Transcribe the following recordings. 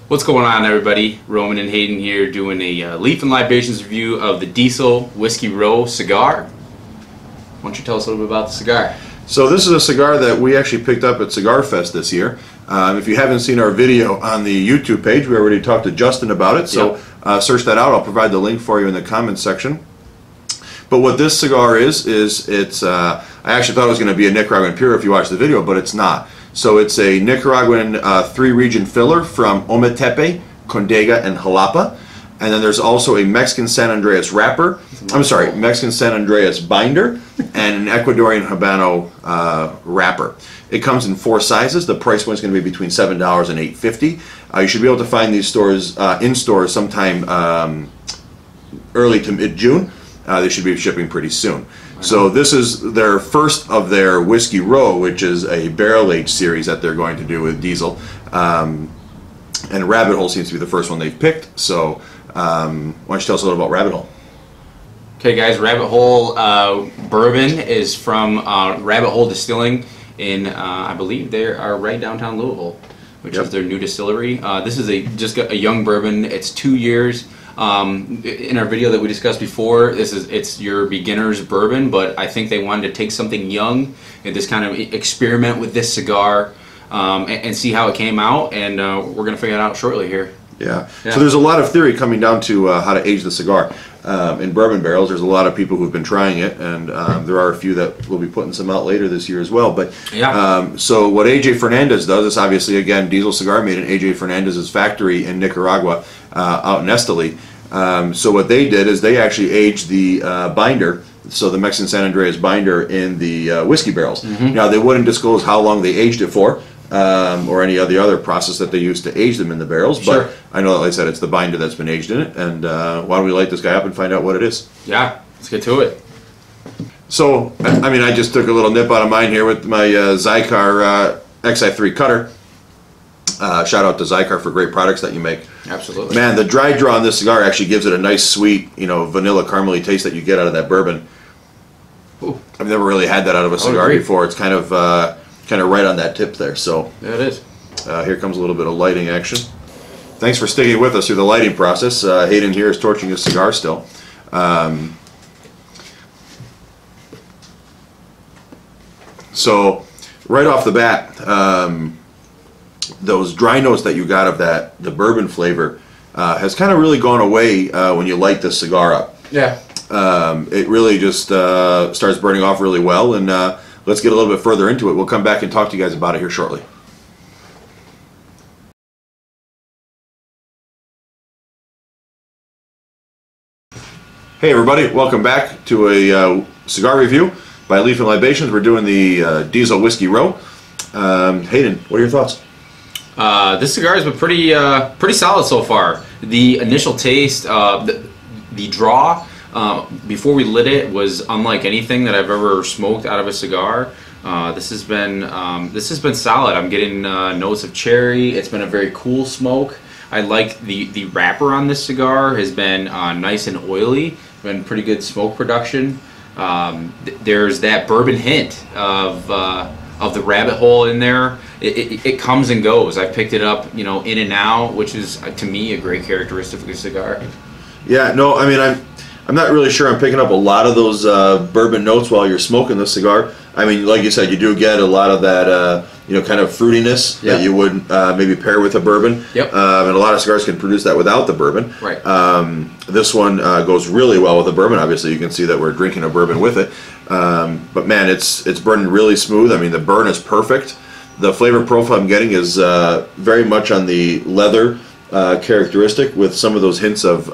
What's going on, everybody? Roman and Hayden here doing a Leaf and Libations review of the Diesel Whiskey Row cigar. Why don't you tell us a little bit about the cigar? So this is a cigar that we actually picked up at Cigar Fest this year. If you haven't seen our video on the YouTube page, we already talked to Justin about it, so search that out. I'll provide the link for you in the comments section. But what this cigar is it's, I actually thought it was going to be a Nicaraguan pure if you watch the video, but it's not. So it's a Nicaraguan 3-region filler from Ometepe, Condega, and Jalapa. And then there's also a Mexican San Andreas wrapper, Mexican San Andreas binder, and an Ecuadorian Habano wrapper. It comes in 4 sizes. The price point is going to be between $7 and $8.50. You should be able to find these stores in stores sometime early to mid-June. They should be shipping pretty soon. So this is their first of their Whiskey Row, which is a barrel-aged series that they're going to do with Diesel. And Rabbit Hole seems to be the first one they've picked. So why don't you tell us a little about Rabbit Hole? Okay, guys, Rabbit Hole Bourbon is from Rabbit Hole Distilling in, I believe they are right downtown Louisville, which is their new distillery. This is just a young bourbon. It's 2 years. In our video that we discussed before, it's your beginner's bourbon, but I think they wanted to take something young and just kind of experiment with this cigar and see how it came out, and we're going to figure it out shortly here. Yeah. So there's a lot of theory coming down to how to age the cigar. In bourbon barrels, there's a lot of people who've been trying it, and there are a few that will be putting some out later this year as well. But so what AJ Fernandez does is obviously, again, Diesel Cigar made in AJ Fernandez's factory in Nicaragua out in Esteli. So what they did is they actually aged the binder, so the Mexican San Andreas binder, in the whiskey barrels. Now they wouldn't disclose how long they aged it for, or any of the other process that they used to age them in the barrels, but I know, like I said, it's the binder that's been aged in it, and why don't we light this guy up and find out what it is? Yeah, let's get to it. So, I mean, I just took a little nip out of mine here with my Cigar XI3 cutter. Shout out to Cigar for great products that you make. Absolutely. Man, the dry draw on this cigar actually gives it a nice, sweet, vanilla caramely taste that you get out of that bourbon. Ooh. I've never really had that out of a cigar before. It's kind of right on that tip there. So yeah, it is. Here comes a little bit of lighting action. Thanks for sticking with us through the lighting process. Hayden here is torching his cigar still. So right off the bat, those dry notes that you got of the bourbon flavor has kind of really gone away when you light this cigar up. Yeah. It really just starts burning off really well, and let's get a little bit further into it. We'll come back and talk to you guys about it here shortly. Hey everybody, welcome back to a cigar review by Leaf and Libations. We're doing the Diesel Whiskey Row. Hayden, what are your thoughts? This cigar has been pretty solid so far. The initial taste, the draw before we lit it was unlike anything that I've ever smoked out of a cigar. This has been solid. I'm getting notes of cherry. It's been a very cool smoke. I like the wrapper on this cigar has been nice and oily. Been pretty good smoke production. There's that bourbon hint of the Rabbit Hole in there. It comes and goes. I've picked it up, in and out, which is to me a great characteristic of the cigar. Yeah, no, I mean, I'm not really sure I'm picking up a lot of those bourbon notes while you're smoking this cigar. I mean, like you said, you do get a lot of that, kind of fruitiness that you would maybe pair with a bourbon. Yep. And a lot of cigars can produce that without the bourbon. Right. This one goes really well with the bourbon. Obviously, you can see that we're drinking a bourbon with it. But man, it's burning really smooth. I mean, the burn is perfect. The flavor profile I'm getting is very much on the leather characteristic, with some of those hints of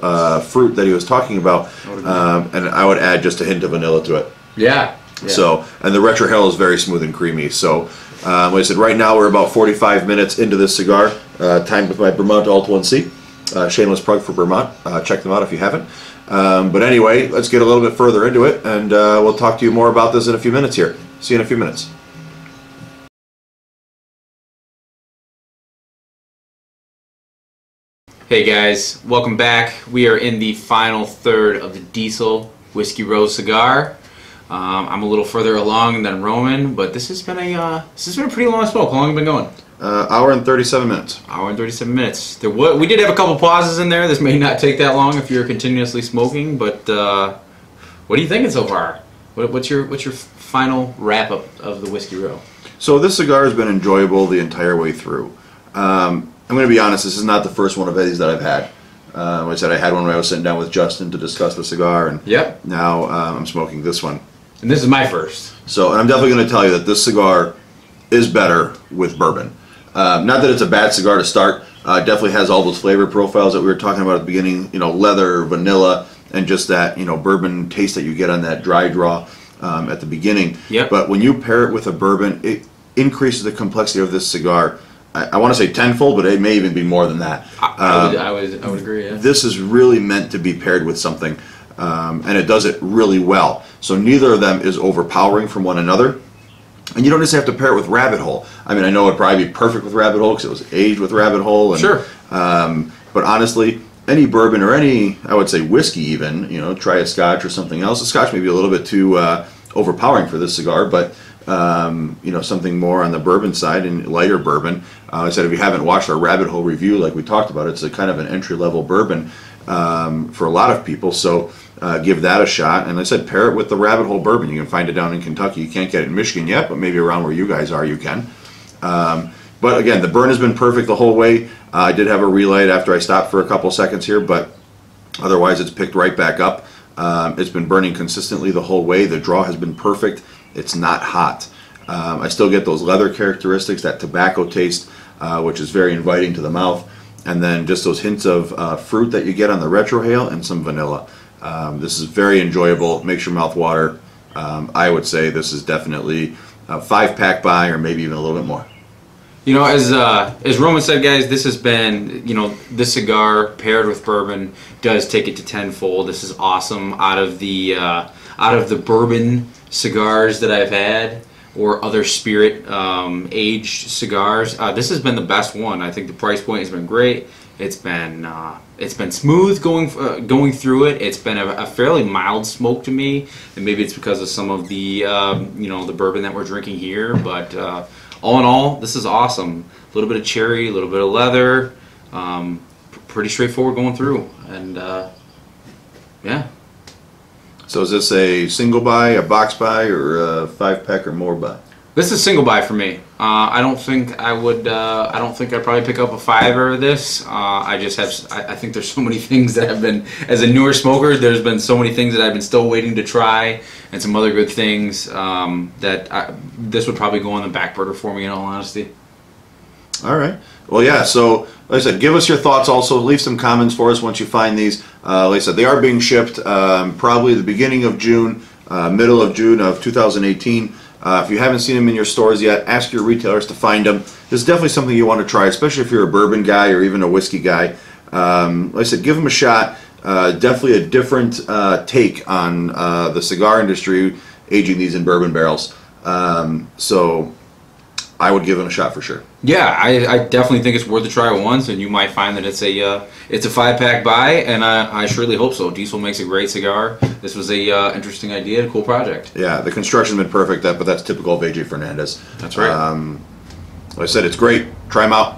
fruit that he was talking about, and I would add just a hint of vanilla to it. Yeah. So, and the retrohale is very smooth and creamy. So, like I said, right now we're about 45 minutes into this cigar, timed with my Vermont Alt 1C. Shameless plug for Vermont. Check them out if you haven't. But anyway, let's get a little bit further into it, and we'll talk to you more about this in a few minutes here. See you in a few minutes. Hey guys, welcome back. We are in the final third of the Diesel Whiskey Row cigar. I'm a little further along than Roman, but this has been a pretty long smoke. How long have you been going? Hour and 37 minutes. Hour and 37 minutes. We did have a couple pauses in there. This may not take that long if you're continuously smoking, but what are you thinking so far? What's your final wrap up of the Whiskey Row? So this cigar has been enjoyable the entire way through. I'm going to be honest, this is not the first one of these that I've had. Like I said, I had one when I was sitting down with Justin to discuss the cigar, and now I'm smoking this one. And this is my first. So, and I'm definitely going to tell you that this cigar is better with bourbon. Not that it's a bad cigar to start. It definitely has all those flavor profiles that we were talking about at the beginning. You know, leather, vanilla, and just that, you know, bourbon taste that you get on that dry draw at the beginning. Yep. But when you pair it with a bourbon, it increases the complexity of this cigar. I want to say tenfold, but it may even be more than that. I would agree. Yeah. This is really meant to be paired with something, and it does it really well. So neither of them is overpowering from one another. And you don't just have to pair it with Rabbit Hole. I mean, I know it'd probably be perfect with Rabbit Hole because it was aged with Rabbit Hole. And, sure. But honestly, any bourbon or any, I would say whiskey even, you know, try a Scotch or something else. A Scotch may be a little bit too overpowering for this cigar, but you know, something more on the bourbon side and lighter bourbon. I said if you haven't watched our Rabbit Hole review, like we talked about, it's a kind of an entry-level bourbon for a lot of people. So give that a shot. And I said pair it with the Rabbit Hole bourbon. You can find it down in Kentucky. You can't get it in Michigan yet, but maybe around where you guys are, you can. But again, the burn has been perfect the whole way. I did have a relight after I stopped for a couple seconds here, but otherwise it's picked right back up. It's been burning consistently the whole way. The draw has been perfect. It's not hot. I still get those leather characteristics, that tobacco taste, which is very inviting to the mouth, and then just those hints of fruit that you get on the retrohale and some vanilla. This is very enjoyable. It makes your mouth water. I would say this is definitely a 5-pack buy, or maybe even a little bit more. You know, as Roman said, guys, this has been, you know, this cigar paired with bourbon does take it to tenfold. This is awesome. Out of the bourbon cigars that I've had, or other spirit aged cigars, this has been the best one. I think the price point has been great. It's been smooth going through it. It's been a fairly mild smoke to me, and maybe it's because of some of the you know, the bourbon that we're drinking here. But all in all, this is awesome. A little bit of cherry, a little bit of leather, pretty straightforward going through, and yeah. So is this a single buy, a box buy, or a 5-pack or more buy? This is a single buy for me. I don't think I would. I don't think I'd probably pick up a 5er of this. I just have. I think there's so many things that have been, as a newer smoker, there's been so many things that I've been still waiting to try, and some other good things this would probably go on the back burner for me, in all honesty. All right. Well, yeah. So, like I said, give us your thoughts. Also, leave some comments for us once you find these. Like I said, they are being shipped probably the beginning of June, middle of June of 2018. If you haven't seen them in your stores yet, ask your retailers to find them. This is definitely something you want to try, especially if you're a bourbon guy or even a whiskey guy. Like I said, give them a shot. Definitely a different take on the cigar industry, aging these in bourbon barrels. So I would give it a shot for sure. Yeah, I definitely think it's worth a try once, and you might find that it's a 5-pack buy, and I surely hope so. Diesel makes a great cigar. This was a interesting idea, a cool project. Yeah, the construction's been perfect, but that's typical of AJ Fernandez. That's right. Like I said, it's great. Try them out.